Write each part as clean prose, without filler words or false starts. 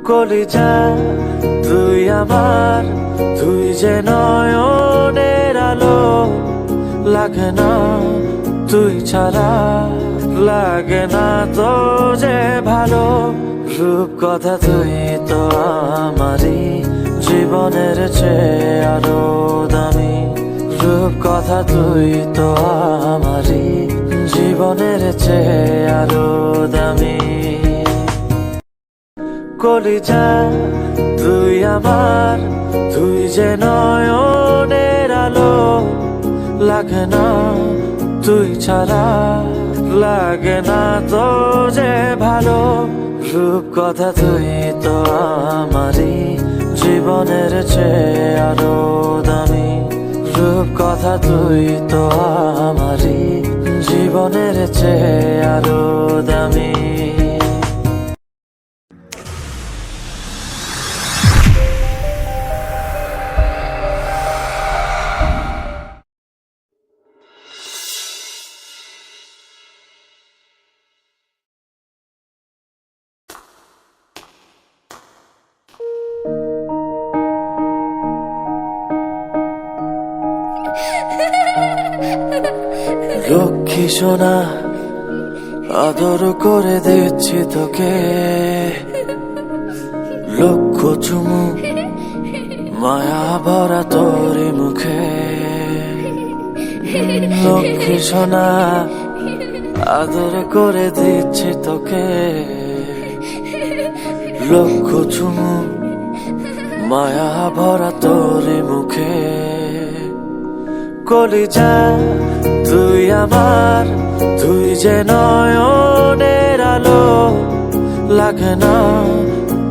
কলিজা তুই আমার, তুই যে নয়নের আলো, লাগে না তুই ছাড়া, লাগে না তো যে ভালো। রূপ কথা তুই তো আমারই, জীবনের চেয়ে আরো দামি। রূপ কথা তুই তো আমারই, জীবনের চেয়ে আরো দামি। কলিজা তুই আমার, তুই যে নয়নের আলো, লাগে না তুই ছাড়া, লাগে না তো যে ভালো। রূপ কথা তুই তো আমারই, জীবনের চেয়ে আরো দামি। রূপ কথা তুই তো আমারই, জীবনের চেয়ে আরো দামি। লক্ষ্মী সোনা, আদর করে দিচ্ছি তোকে, লক্ষ চুমু মায়া ভরা তোর মুখে। লক্ষ্মী সোনা, আদর করে দিচ্ছি তোকে, লক্ষ চুমু মায়া ভরা তোর মুখে। কলিজা তুই আমার, তুই যে নয়নের আলো, লাগে না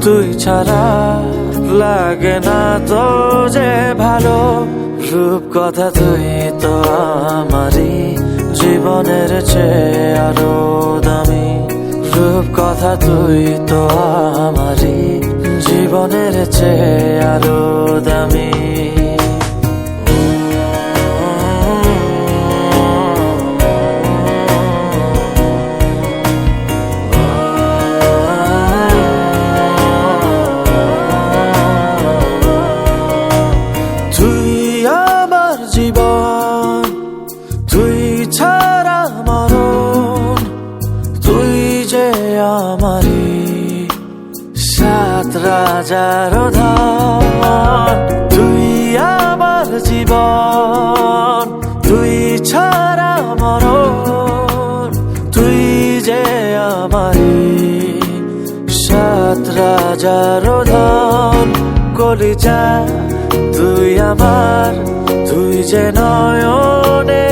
তুই ছাড়া, লাগে না তো যে ভালো। রূপ কথা তুই তো আমারই, জীবনের চেয়ে আরো দামি। রূপ কথা তুই তো আমারই, জীবনের চেয়ে আরো দামি। জীবন তুই ছাড়া মরণ, তুই যে আমারি সাত রাজার ধন। তুই আমার জীবন, তুই ছাড়া মরণ, তুই যে আমারি সাত রাজার ধন। কলিজা তুই আমার, তুই যে নয়নে